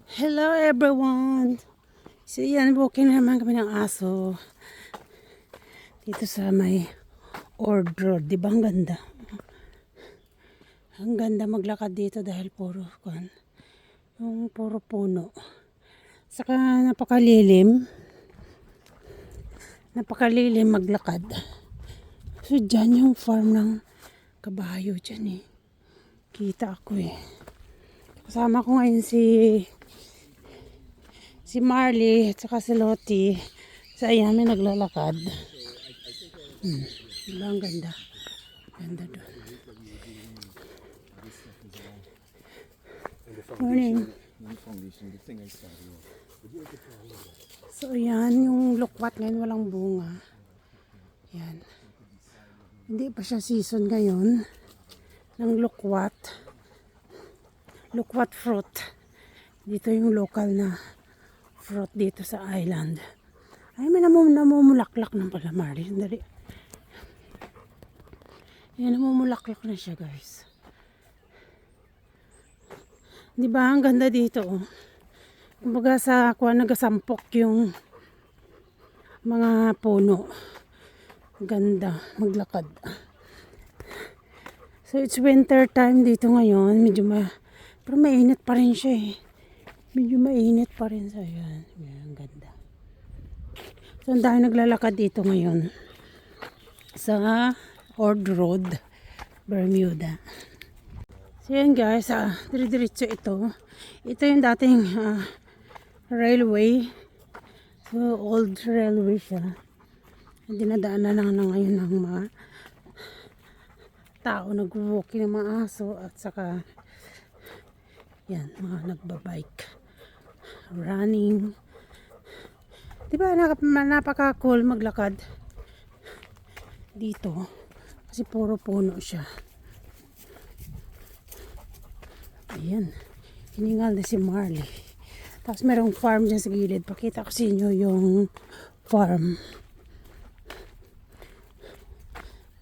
Hello everyone! So yan, walking naman kami ng aso. Dito sa may Ord Road. Diba ang ganda? Ang ganda maglakad dito dahil puro yung puro puno. Saka napakalilim. Napakalilim maglakad. So dyan yung farm ng kabayo dyan eh. Kita ako eh. Kasama ko ngayon si Marley at saka si Lottie. So ayan, may naglalakad. Diba ang ganda? Ganda doon. Morning. So ayan, yung lukwat ngayon walang bunga. Yan. Hindi pa siya season ngayon ng lukwat. Lukwat fruit. Dito yung local na fruit dito sa island. Ay, may namumulaklak ng pala, Marley. Dali. Yan, namumulaklak na siya, guys. Di ba ang ganda dito, oh. Kumbaga sa nagasampok yung mga puno. Ganda, maglakad. So, it's winter time dito ngayon. Pero mainit pa rin siya, eh. Medyo mainit pa rin sa yan. Ang ganda. So, ang dahil naglalakad dito ngayon sa Ord Road, Bermuda. So, yan guys, dire-diretso ito. Ito yung dating railway. So, old railway siya. Dinadaanan na ngayon ng mga tao, nag-walking ng mga aso at saka yan, mga nagbabike. Running. Diba napaka-cool maglakad dito kasi puro puno siya. Ayan, hiningal na si Marley. Tapos merong farm dyan sa gilid. Pakita ko sa inyo yung farm.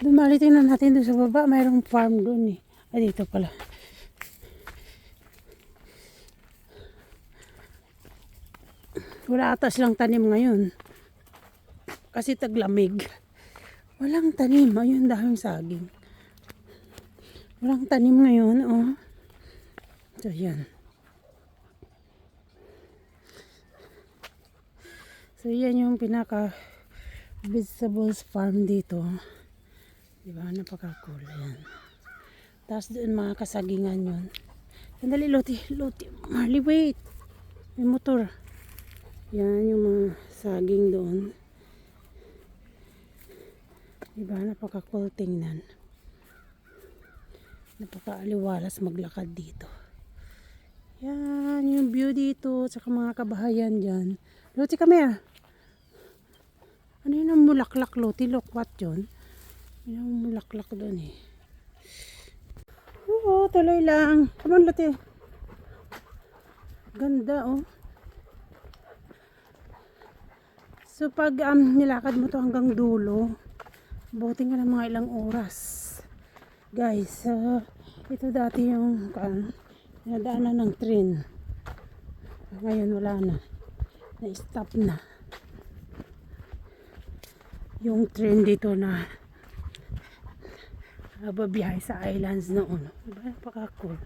Doon, Marley, tingnan natin doon sa baba. Merong farm doon eh. Ay, dito pala. Wala ata silang tanim ngayon. Kasi taglamig. Walang tanim. Ayun, daming saging. Walang tanim ngayon, oh. So, yan. So, yan yung pinaka vegetables farm dito. Diba? Napaka-cool. Yan. Tapos doon mga kasagingan yun. Sandali, Lottie. Marley, wait. May motor. Yan yung mga saging doon. Diba? Napaka-cool tingnan. Napaka-aliwalas maglakad dito. Yan yung view dito. Tsaka mga kabahayan dyan. Lottie, come here. Ano yun ang mulaklak, Lottie? Lokwat yun. Yun ang mulaklak doon eh. Oo, tuloy lang. Come on, Lottie. Ganda, oh. So, pag nilakad mo to hanggang dulo, buting ka ng mga ilang oras. Guys, ito dati yung nadaanan ng train. Ngayon wala na. Na-stop na. Yung train dito na babiyahe sa islands noon. Diba? Napaka-cool.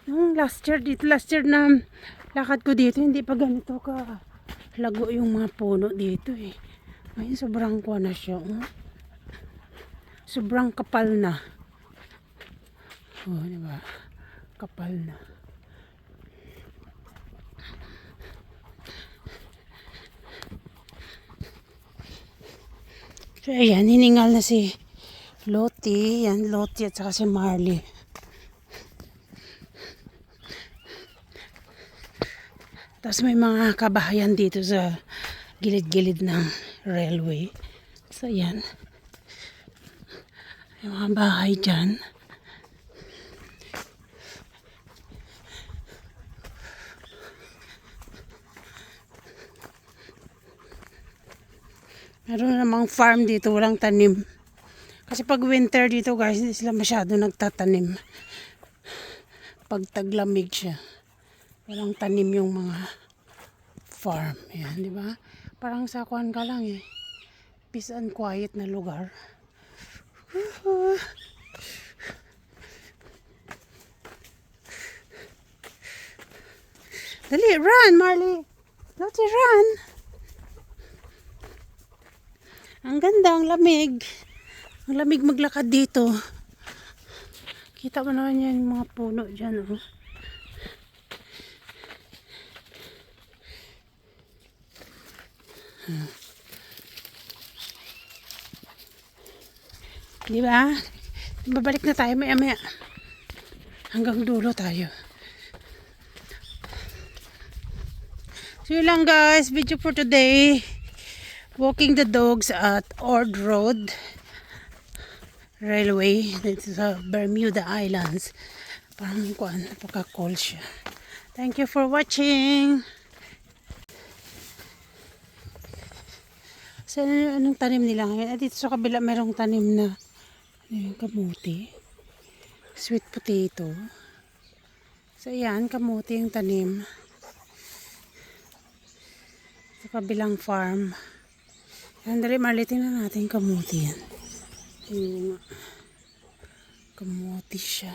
Yung last year na lakad ko dito, hindi pa ganito ka lago yung mga puno dito eh. Ngayon sobrang kuha na siya. Oh. Sobrang kapal na. Oh, diba? Kapal na. So, ayan, hiningal na si Lottie. Yan, Lottie at saka si Marley. Tapos may mga kabahayan dito sa gilid-gilid ng railway. So, ayan. May mga bahay dyan. Meron namang farm dito, walang tanim. Kasi pag winter dito guys, hindi sila masyado nagtatanim. pag taglamig siya. Walang tanim yung mga farm. Yan, di ba? Parang sa kuwan ka lang eh. Peace and quiet na lugar. Dali, run, Marley! Lottie, run! Ang ganda, ang lamig. Ang lamig maglakad dito. Kita mo naman yan, yung mga puno dyan, oh. Di ba? Babalik na tayo maya-maya. Hanggang dulo tayo. So yun lang guys, video for today. Walking the dogs at Ord Road Railway. This is Bermuda Islands. Parang kuan, napaka-cool siya. Thank you for watching. So anong tanim nila ngayon? At dito sa kabila mayroong tanim na kamuti. Sweet potato. So yan, kamuti yung tanim. Sa kabilang farm. Yan, dali malitin na natin kamuti yan. Ayun nga. Kamuti siya.